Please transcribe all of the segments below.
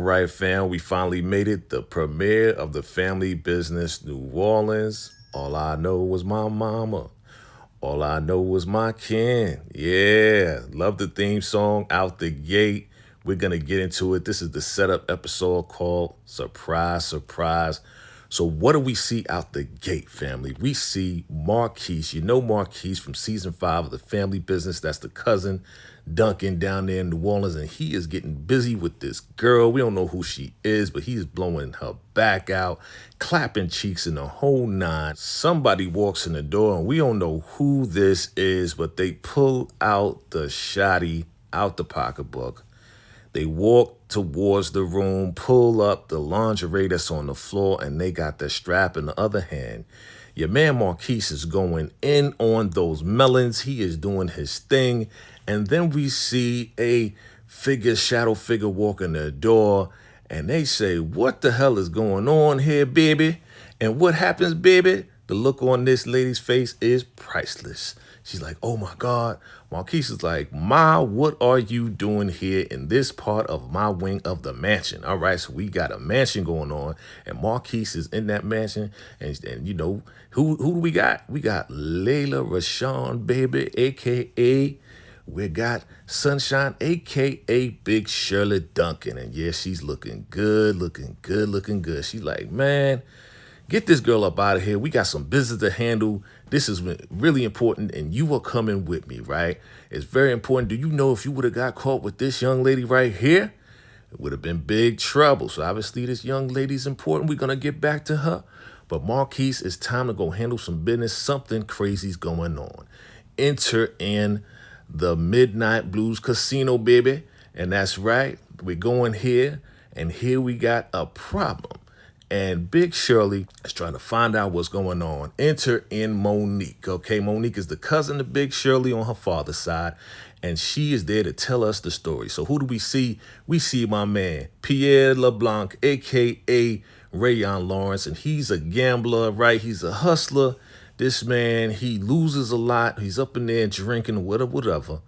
right, fam, we finally made it. The premiere of the family business, New Orleans. All I know was my mama. All I know was my kin. Yeah, love the theme song out the gate. We're going to get into it. This is the setup episode called Surprise, Surprise. So what do we see out the gate, family? We see Marquise. You know Marquise from season 5 of the family business. That's the cousin Duncan down there in New Orleans, and he is getting busy with this girl. We don't know who she is, but he's blowing her back out, clapping cheeks in the whole nine. Somebody walks in the door, and we don't know who this is, but they pull out the shotty out the pocketbook. They walk towards the room, pull up the lingerie that's on the floor, and they got the strap in the other hand. Your man Marquise is going in on those melons. He is doing his thing. And then we see a shadow figure walk in the door, and they say, "What the hell is going on here, baby?" And what happens, baby? The look on this lady's face is priceless. She's like, "Oh my God." Marquise is like, "Ma, what are you doing here in this part of my wing of the mansion?" All right, so we got a mansion going on, and Marquise is in that mansion. And you know, who do we got? We got Layla Rashawn, baby, a.k.a. we got Sunshine, a.k.a. Big Shirley Duncan. And yeah, she's looking good, looking good, looking good. She's like, "Man, get this girl up out of here. We got some business to handle. This is really important, and you are coming with me, right? It's very important. Do you know if you would have got caught with this young lady right here, it would have been big trouble. So obviously this young lady's important. We're going to get back to her. But Marquise, it's time to go handle some business. Something crazy's going on. Enter in the Midnight Blues Casino, baby. And that's right. We're going here, and here we got a problem. And Big Shirley is trying to find out what's going on. Enter in Monique. Okay, Monique is the cousin of Big Shirley on her father's side, and she is there to tell us the story. So who do we see? We see my man, Pierre LeBlanc, a.k.a. Rayon Lawrence, and he's a gambler, right? He's a hustler. This man, he loses a lot. He's up in there drinking, whatever,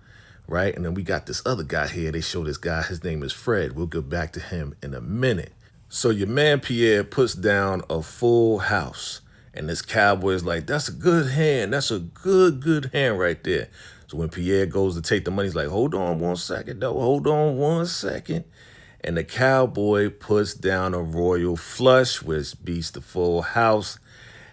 right? And then we got this other guy here. They show this guy. His name is Fred. We'll get back to him in a minute. So your man Pierre puts down a full house, and this cowboy is like, "That's a good hand. That's a good hand right there." So when Pierre goes to take the money, he's like, "Hold on 1 second, though. Hold on 1 second." And the cowboy puts down a royal flush, which beats the full house.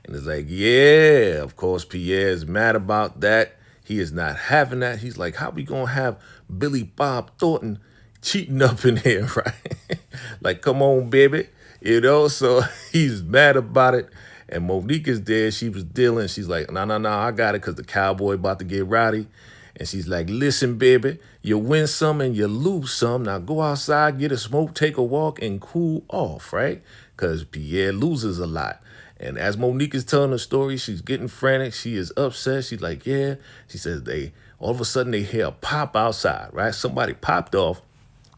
And it's like, yeah, of course, Pierre is mad about that. He is not having that. He's like, "How we going to have Billy Bob Thornton cheating up in here," right? Like, come on, baby. You know, so he's mad about it. And Monique is there. She was dealing. She's like, no, I got it, because the cowboy about to get rowdy. And she's like, "Listen, baby, you win some and you lose some. Now go outside, get a smoke, take a walk, and cool off," right? Because Pierre loses a lot. And as Monique is telling the story, she's getting frantic. She is upset. She's like, yeah. She says all of a sudden they hear a pop outside, right? Somebody popped off.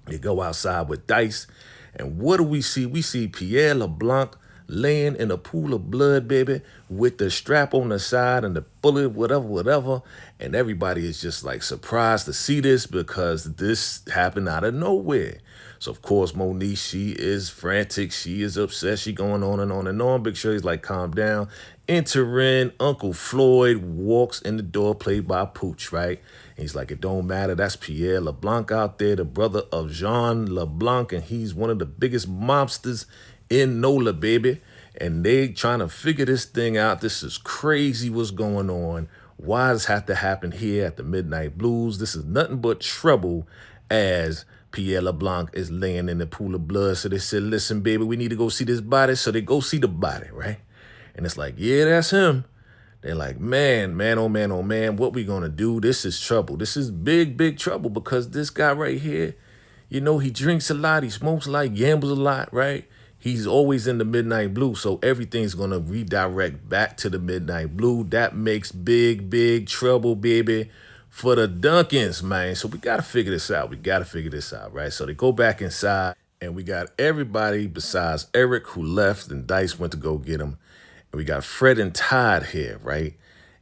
They go outside with dice. And what do we see? We see Pierre LeBlanc laying in a pool of blood, baby, with the strap on the side and the bullet, whatever. And everybody is just like surprised to see this, because this happened out of nowhere. So, of course, Monique, she is frantic. She is upset. She going on and on and on. Big Shirley's like, "Calm down." Enter in Uncle Floyd, walks in the door, played by Pooch, right? And he's like, "It don't matter. That's Pierre LeBlanc out there, the brother of Jean LeBlanc, and he's one of the biggest mobsters in NOLA, baby." And they trying to figure this thing out. This is crazy what's going on. Why does this have to happen here at the Midnight Blues? This is nothing but trouble, as Pierre LeBlanc is laying in the pool of blood. So they said, "Listen, baby, we need to go see this body." So they go see the body, right? And it's like, yeah, that's him. They're like, man, oh man, what we gonna do? This is trouble. This is big trouble, because this guy right here, you know, he drinks a lot, he smokes a lot, gambles a lot, right? He's always in the Midnight Blue, so everything's gonna redirect back to the Midnight Blue. That makes big trouble, baby, for the Duncans, man. So we gotta figure this out. Right? So they go back inside, and we got everybody besides Eric, who left, and Dice went to go get him. And we got Fred and Todd here, right?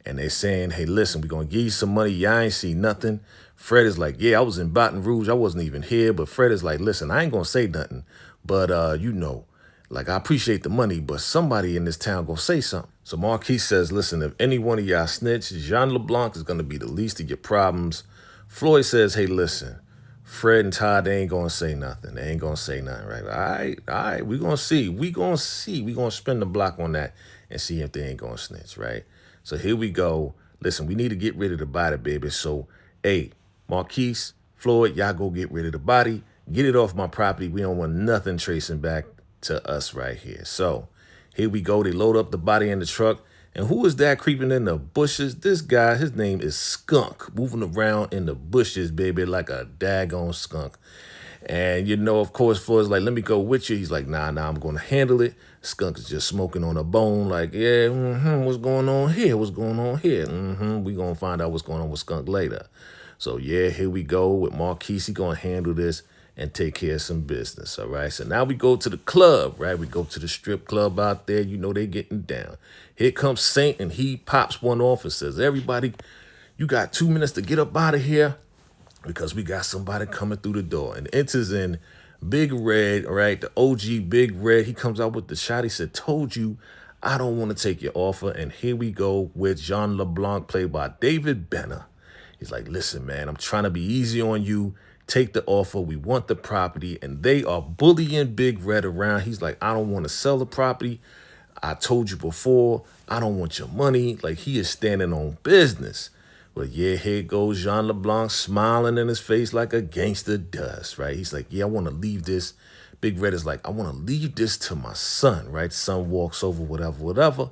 And they're saying, "Hey, listen, we're going to give you some money. Y'all ain't see nothing." Fred is like, "Yeah, I was in Baton Rouge. I wasn't even here." But Fred is like, "Listen, I ain't going to say nothing. But you know, like I appreciate the money, but somebody in this town gonna say something. So Marquise says, listen, if any one of y'all snitch, Jean LeBlanc is gonna be the least of your problems. Floyd says, hey, listen, Fred and Todd, they ain't gonna say nothing. They ain't gonna say nothing, right? All right, we gonna see. We gonna see. We gonna spin the block on that and see if they ain't gonna snitch, right? So here we go. Listen, we need to get rid of the body, baby. So, hey, Marquise, Floyd, y'all go get rid of the body. Get it off my property. We don't want nothing tracing back to us right here. So here we go. They load up the body in the truck. And who is that creeping in the bushes? This guy, his name is Skunk, moving around in the bushes, baby, like a daggone skunk. And, you know, of course, Floyd's like, let me go with you. He's like, nah, I'm going to handle it. Skunk is just smoking on a bone like, yeah, what's going on here? What's going on here? We going to find out what's going on with Skunk later. So, yeah, here we go with Marquise. He going to handle this and take care of some business, all right? So now we go to the club, right? We go to the strip club out there. You know they getting down. Here comes Saint, and he pops one off and says, everybody, you got 2 minutes to get up out of here because we got somebody coming through the door. And enters in Big Red, all right? The OG Big Red. He comes out with the shot. He said, told you I don't want to take your offer. And here we go with Jean LeBlanc, played by David Benner. He's like, listen, man, I'm trying to be easy on you. Take the offer. We want the property. And they are bullying Big Red around. He's like, I don't want to sell the property. I told you before, I don't want your money. Like, he is standing on business. But yeah, here goes Jean LeBlanc smiling in his face like a gangster does, right? He's like, yeah, I want to leave this. Big Red is like, I want to leave this to my son, right? Son walks over, whatever.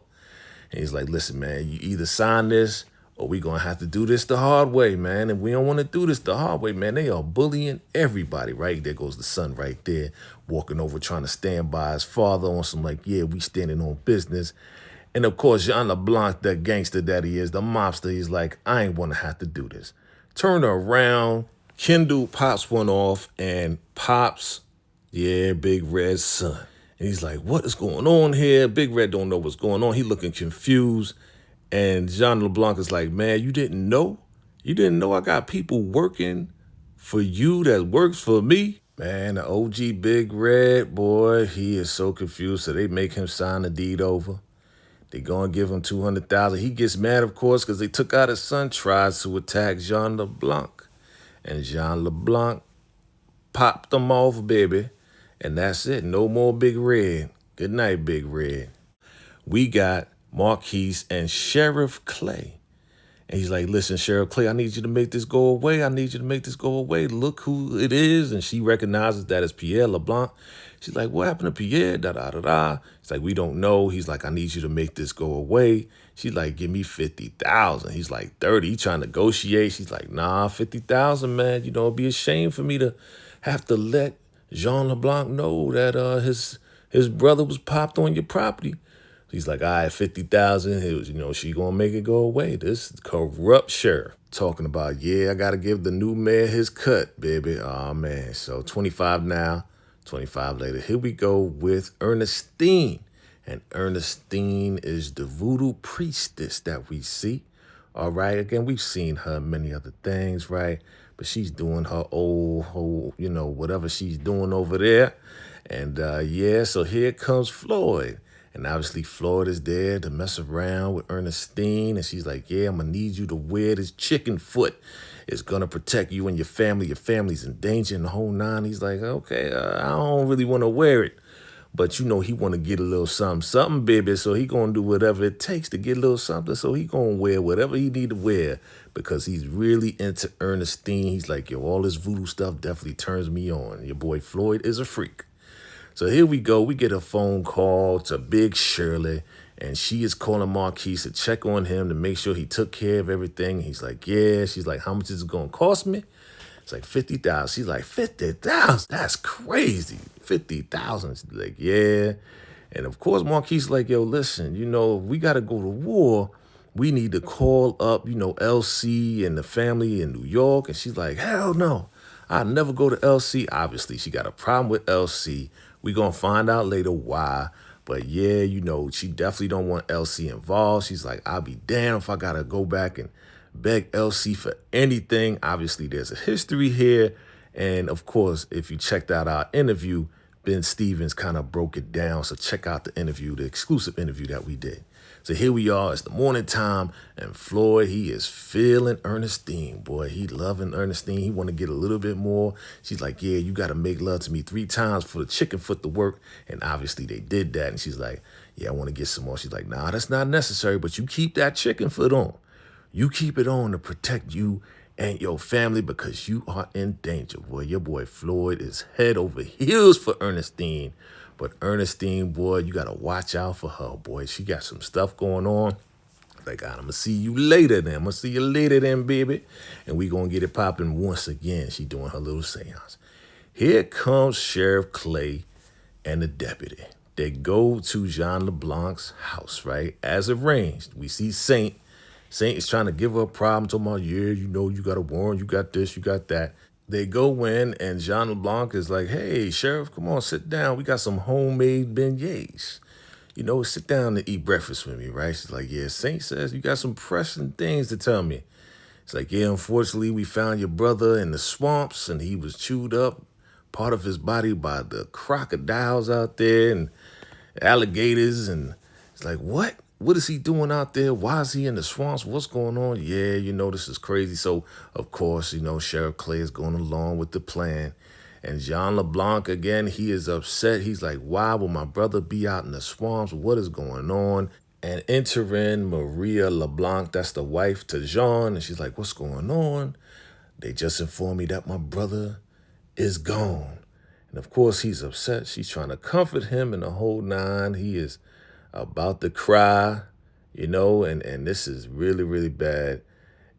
And he's like, listen, man, you either sign this or we going to have to do this the hard way, man. And we don't want to do this the hard way, man. They are bullying everybody, right? There goes the son right there, walking over, trying to stand by his father on some like, yeah, we standing on business. And of course, Jean LeBlanc, the gangster that he is, the mobster, he's like, I ain't want to have to do this. Turn around, Kendall pops one off and pops, yeah, Big Red's son. And he's like, what is going on here? Big Red don't know what's going on. He looking confused. And Jean LeBlanc is like, man, you didn't know? You didn't know I got people working for you that works for me? Man, the OG Big Red, boy, he is so confused. So they make him sign the deed over. They gonna give him $200,000. He gets mad, of course, because they took out his son, tries to attack Jean LeBlanc. And Jean LeBlanc popped them off, baby. And that's it. No more Big Red. Good night, Big Red. We got Marquise and Sheriff Clay. And he's like, listen, Sheriff Clay, I need you to make this go away. I need you to make this go away. Look who it is. And she recognizes that it's Pierre LeBlanc. She's like, what happened to Pierre? Da-da-da-da. He's like, we don't know. He's like, I need you to make this go away. She's like, give me 50,000. He's like, 30. He's trying to negotiate. She's like, nah, 50,000, man. You know, it'd be a shame for me to have to let Jean LeBlanc know that his brother was popped on your property. He's like, all right, 50,000. It was, you know, she gonna make it go away. This corrupt sheriff talking about, yeah, I gotta give the new mayor his cut, baby. Oh man, so 25 now, 25 later. Here we go with Ernestine. And Ernestine is the voodoo priestess that we see. All right, again, we've seen her in many other things, right? But she's doing her whole, you know, whatever she's doing over there. And yeah, so here comes Floyd. And obviously Floyd is there to mess around with Ernestine. And she's like, yeah, I'm going to need you to wear this chicken foot. It's going to protect you and your family. Your family's in danger and the whole nine. He's like, okay, I don't really want to wear it. But, you know, he want to get a little something, baby. So he going to do whatever it takes to get a little something. So he going to wear whatever he need to wear because he's really into Ernestine. He's like, yo, all this voodoo stuff definitely turns me on. Your boy Floyd is a freak. So here we go. We get a phone call to Big Shirley, and she is calling Marquise to check on him to make sure he took care of everything. He's like, yeah. She's like, how much is it going to cost me? It's like 50,000. She's like, 50,000? That's crazy. 50,000. She's like, yeah. And of course, Marquise is like, yo, listen, you know, we got to go to war. We need to call up, you know, LC and the family in New York. And she's like, hell no. I'll never go to LC. Obviously, she got a problem with LC. We're going to find out later why. But yeah, you know, she definitely don't want LC involved. She's like, I'll be damned if I got to go back and beg LC for anything. Obviously, there's a history here. And of course, if you checked out our interview, Ben Stevens kind of broke it down. So check out the interview, the exclusive interview that we did. So here we are. It's the morning time, and Floyd, he is feeling Ernestine, boy. He loving Ernestine. He want to get a little bit more. She's like, yeah, you got to make love to me 3 times for the chicken foot to work. And obviously they did that. And she's like, yeah, I want to get some more. She's like, nah, that's not necessary, but you keep that chicken foot on. You keep it on to protect you and your family because you are in danger, boy. Your boy Floyd is head over heels for Ernestine. But Ernestine, boy, you got to watch out for her, boy. She got some stuff going on. Like, I'm going to see you later then. I'm going to see you later then, baby. And we going to get it popping once again. She doing her little seance. Here comes Sheriff Clay and the deputy. They go to Jean LeBlanc's house, right? As arranged. We see Saint. Saint is trying to give her a problem. Talking about, yeah, you know, you got a warrant. You got this, you got that. They go in, and Jean LeBlanc is like, hey, Sheriff, come on, sit down. We got some homemade beignets. You know, sit down and eat breakfast with me, right? She's like, yeah, Saint says you got some pressing things to tell me. It's like, yeah, unfortunately, we found your brother in the swamps, and he was chewed up, part of his body by the crocodiles out there and alligators. And it's like, what? What is he doing out there? Why is he in the swamps? What's going on? Yeah, you know, this is crazy. So, of course, you know, Sheriff Clay is going along with the plan. And Jean LeBlanc, again, he is upset. He's like, why will my brother be out in the swamps? What is going on? And enter in Maria LeBlanc, that's the wife to Jean. And she's like, what's going on? They just informed me that my brother is gone. And, of course, he's upset. She's trying to comfort him in the whole nine. He is about to cry, you know, and this is really, really bad.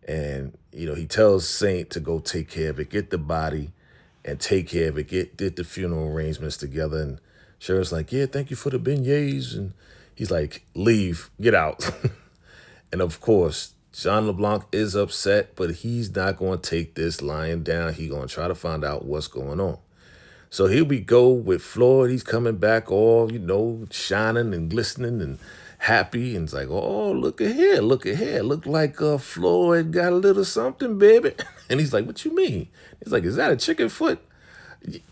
And, you know, he tells Saint to go take care of it, get the body and take care of it, get the funeral arrangements together. And Sheriff's like, yeah, thank you for the beignets. And he's like, leave, get out. And of course, Jean LeBlanc is upset, but he's not going to take this lying down. He's going to try to find out what's going on. So here we go with Floyd. He's coming back all, you know, shining and glistening and happy. And it's like, oh, look at here, look at here. Look like Floyd got a little something, baby. And he's like, what you mean? He's like, is that a chicken foot?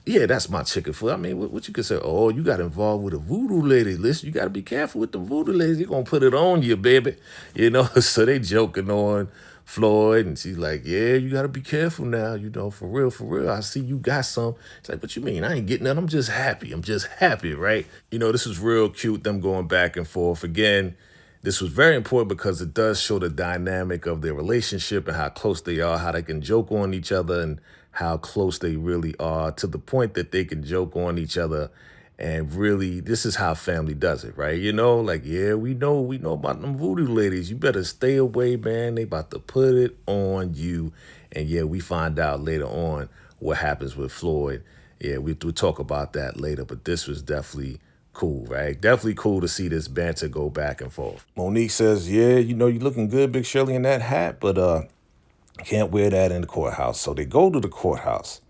Yeah, that's my chicken foot. I mean, what you could say? Oh, you got involved with a voodoo lady. Listen, you got to be careful with the voodoo ladies. They're going to put it on you, baby. You know, so they joking on Floyd, and she's like, yeah, you got to be careful now, you know, for real, I see you got some. It's like, what you mean? I ain't getting that. I'm just happy, right? You know, this is real cute, them going back and forth. Again, this was very important because it does show the dynamic of their relationship and how close they are, how they can joke on each other and how close they really are to the point that they can joke on each other. And really, this is how family does it, right? You know, like, yeah, we know about them voodoo ladies. You better stay away, man. They about to put it on you. And yeah, we find out later on what happens with Floyd. Yeah, we'll talk about that later, but this was definitely cool, right? Definitely cool to see this banter go back and forth. Monique says, yeah, you know, you're looking good, Big Shirley, in that hat, but can't wear that in the courthouse. So they go to the courthouse.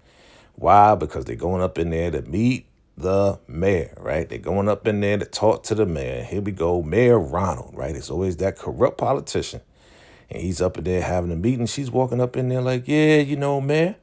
Why? Because they're going up in there to meet the mayor, right? They're going up in there to talk to the mayor. Here we go, Mayor Ronald, right? It's always that corrupt politician. And he's up in there having a meeting. She's walking up in there like, yeah, you know, Mayor,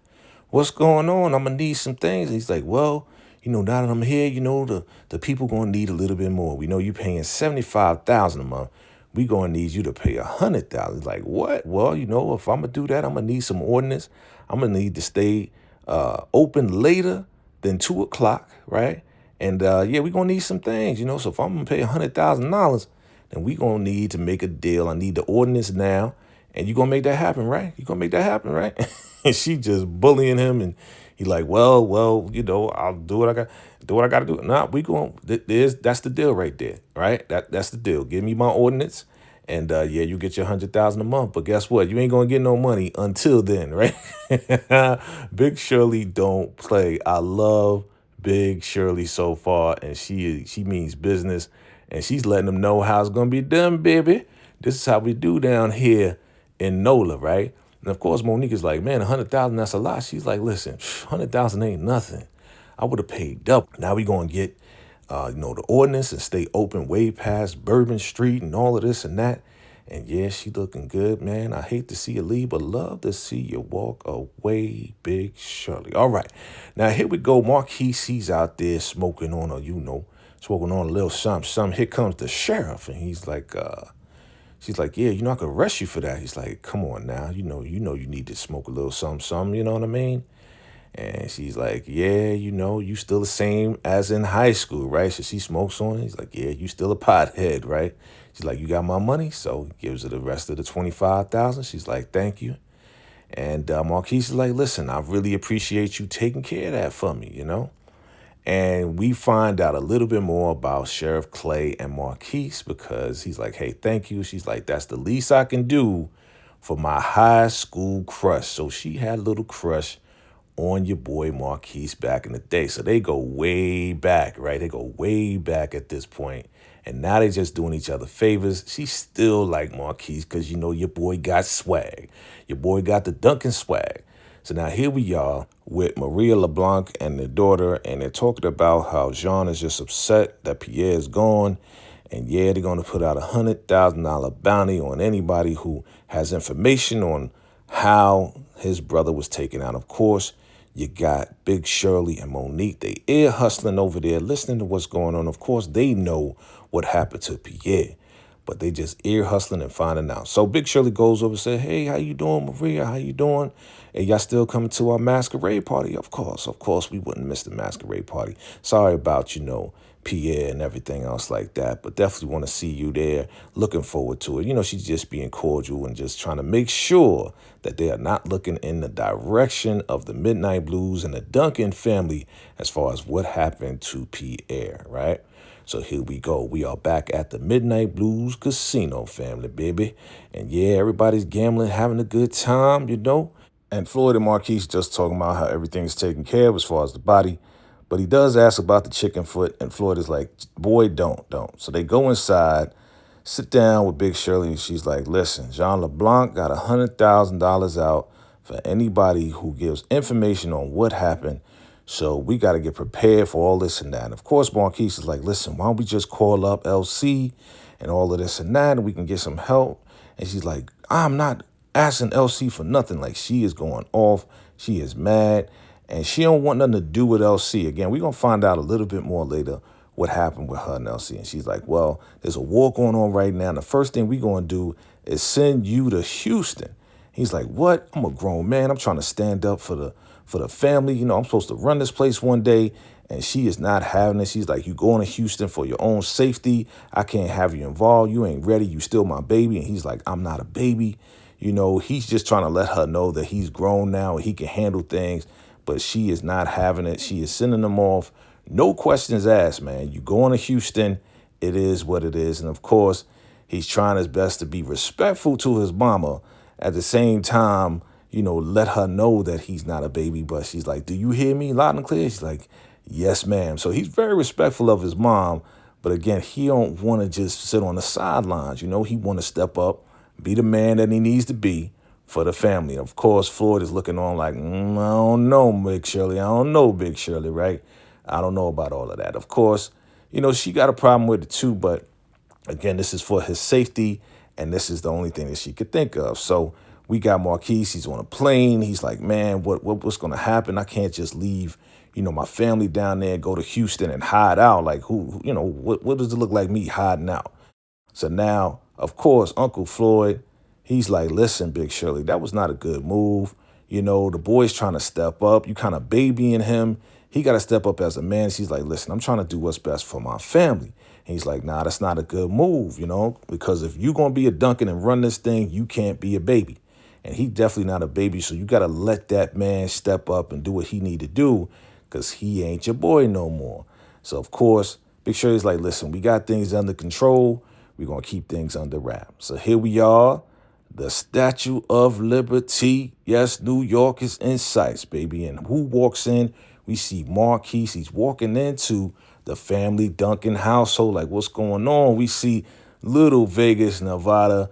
what's going on? I'm going to need some things. And he's like, well, you know, now that I'm here, you know, the people going to need a little bit more. We know you're paying $75,000 a month. We going to need you to pay $100,000. Like, what? Well, you know, if I'm going to do that, I'm going to need some ordinance. I'm going to need to stay open later than 2 o'clock, right? And yeah, we're going to need some things, you know. So if I'm going to pay $100,000, then we're going to need to make a deal. I need the ordinance now. And you're going to make that happen, right? You're going to make that happen, right? And she just bullying him. And he's like, well, you know, I'll do what I got to do. Nah, that's the deal right there, right? That's the deal. Give me my ordinance. And yeah, you get your $100,000 a month. But guess what? You ain't going to get no money until then, right? Big Shirley don't play. I love Big Shirley so far. And she means business. And she's letting them know how it's going to be done, baby. This is how we do down here in NOLA, right? And of course, Monique is like, man, $100,000, that's a lot. She's like, listen, $100,000 ain't nothing. I would have paid double. Now we going to get you know, the ordinance and stay open way past Bourbon Street and all of this and that. And yeah, she looking good, man. I hate to see you leave, but love to see you walk away, Big Shirley. All right. Now here we go. Marquise, he's out there smoking on smoking on a little something. Here comes the sheriff. And he's like, she's like, yeah, I could arrest you for that. He's like, come on now. You need to smoke a little something, you know what I mean? And she's like, yeah, you still the same as in high school, right? So she smokes on it. He's like, yeah, you still a pothead, right? She's like, you got my money? So he gives her the rest of the 25,000. She's like, thank you. And Marquise is like, listen, I really appreciate you taking care of that for me. And we find out a little bit more about Sheriff Clay and Marquise because he's like, hey, thank you. She's like, that's the least I can do for my high school crush. So she had a little crush on your boy Marquise back in the day. So they go way back, right? They go way back at this point. And now they just doing each other favors. She still like Marquise because, your boy got swag. Your boy got the Duncan swag. So now here we are with Maria LeBlanc and their daughter, and they're talking about how Jean is just upset that Pierre is gone. And yeah, they're going to put out $100,000 bounty on anybody who has information on how his brother was taken out. Of course, you got Big Shirley and Monique. They ear hustling over there, listening to what's going on. Of course, they know what happened to Pierre, but they just ear hustling and finding out. So Big Shirley goes over and says, hey, how you doing, Maria? How you doing? And y'all still coming to our masquerade party? Of course, we wouldn't miss the masquerade party. Sorry about, Pierre and everything else like that, but definitely want to see you there. Looking forward to it. She's just being cordial and just trying to make sure that they are not looking in the direction of the Midnight Blues and the Duncan family as far as what happened to Pierre, right? So here we go. We are back at the Midnight Blues Casino, family, baby. And yeah, everybody's gambling, having a good time. And Floyd and Marquise just talking about how everything's taken care of as far as the body. But he does ask about the chicken foot, and Floyd is like, boy, don't. So they go inside, sit down with Big Shirley, and she's like, listen, Jean LeBlanc got $100,000 out for anybody who gives information on what happened. So we got to get prepared for all this and that. And of course, Marquise is like, listen, why don't we just call up LC and all of this and that, and we can get some help. And she's like, I'm not asking LC for nothing. Like, she is going off. She is mad. And she don't want nothing to do with LC. Again, we're going to find out a little bit more later what happened with her and LC. And she's like, well, there's a war going on right now. And the first thing we're going to do is send you to Houston. He's like, what? I'm a grown man. I'm trying to stand up for the family. I'm supposed to run this place one day. And she is not having it. She's like, you going to Houston for your own safety. I can't have you involved. You ain't ready. You still my baby. And he's like, I'm not a baby. He's just trying to let her know that he's grown now and he can handle things. But she is not having it. She is sending them off. No questions asked, man. You going to Houston, it is what it is. And of course, he's trying his best to be respectful to his mama. At the same time, let her know that he's not a baby. But she's like, do you hear me loud and clear? She's like, yes, ma'am. So he's very respectful of his mom. But again, he don't want to just sit on the sidelines. He want to step up, be the man that he needs to be for the family. Of course, Floyd is looking on like, I don't know, Big Shirley. I don't know, Big Shirley, right? I don't know about all of that. Of course, she got a problem with it too, but again, this is for his safety, and this is the only thing that she could think of. So we got Marquise. He's on a plane. He's like, man, what's going to happen? I can't just leave, my family down there, go to Houston and hide out. Like, what does it look like me hiding out? So now, of course, Uncle Floyd, he's like, listen, Big Shirley, that was not a good move. The boy's trying to step up. You kind of babying him. He got to step up as a man. She's like, listen, I'm trying to do what's best for my family. And he's like, nah, that's not a good move, because if you're going to be a Duncan and run this thing, you can't be a baby. And he definitely not a baby. So you got to let that man step up and do what he need to do because he ain't your boy no more. So, of course, Big Shirley's like, listen, we got things under control. We're going to keep things under wraps. So here we are. The Statue of Liberty. Yes, New York is in sights, baby. And who walks in? We see Marquise. He's walking into the family Duncan household. Like, what's going on? We see little Vegas, Nevada,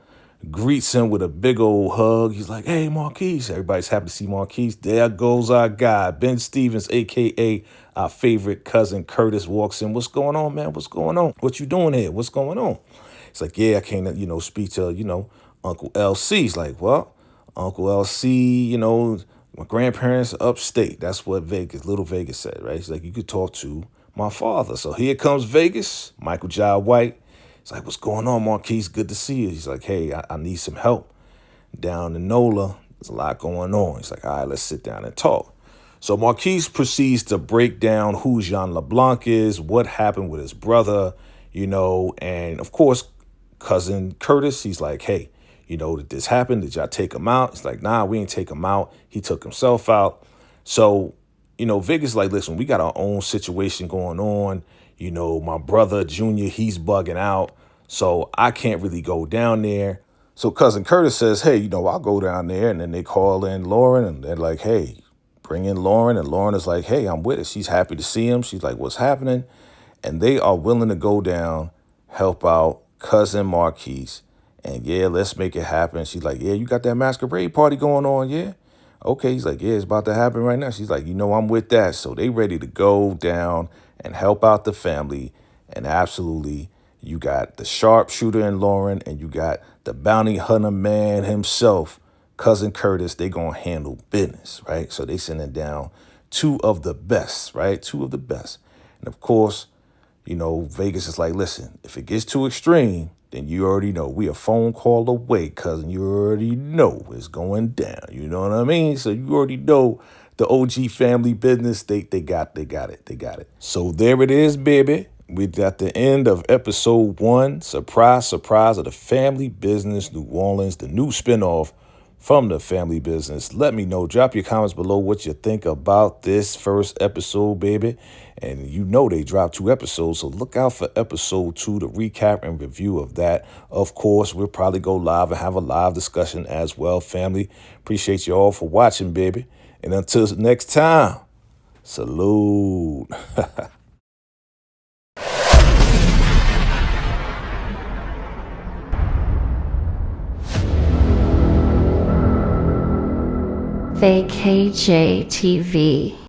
greets him with a big old hug. He's like, hey, Marquise. Everybody's happy to see Marquise. There goes our guy, Ben Stevens, a.k.a. our favorite cousin, Curtis, walks in. What's going on, man? What's going on? What you doing here? What's going on? He's like, yeah, I can't, speak to, Uncle LC. He's like, well, Uncle LC, my grandparents are upstate. That's what Little Vegas said, right? He's like, you could talk to my father. So here comes Vegas, Michael Jai White. He's like, what's going on, Marquise? Good to see you. He's like, hey, I need some help down in NOLA. There's a lot going on. He's like, all right, let's sit down and talk. So Marquise proceeds to break down who Jean LeBlanc is, what happened with his brother, and of course, cousin Curtis, he's like, hey, did this happen? Did y'all take him out? He's like, nah, we ain't take him out. He took himself out. So, Vegas like, listen, we got our own situation going on. My brother, Junior, he's bugging out. So I can't really go down there. So cousin Curtis says, hey, I'll go down there. And then they call in Lauren and they're like, hey, bring in Lauren. And Lauren is like, hey, I'm with it. She's happy to see him. She's like, what's happening? And they are willing to go down, help out cousin Marquise. And yeah, let's make it happen. She's like, yeah, you got that masquerade party going on, yeah? Okay, he's like, yeah, it's about to happen right now. She's like, I'm with that. So they ready to go down and help out the family. And absolutely, you got the sharpshooter in Lauren and you got the bounty hunter man himself, cousin Curtis. They gonna handle business, right? So they sending down two of the best, right? Two of the best. And of course, Vegas is like, listen, if it gets too extreme, then you already know. We a phone call away, cousin. You already know it's going down. You know what I mean? So you already know the OG family business. They got it. So there it is, baby. We're at the end of episode 1. Surprise, surprise of the Family Business New Orleans, the new spinoff from the family business. Let me know. Drop your comments below what you think about this first episode, baby. And they dropped 2 episodes, so look out for episode 2, the recap and review of that. Of course, we'll probably go live and have a live discussion as well, family. Appreciate you all for watching, baby. And until next time, salute. VACAYJTV.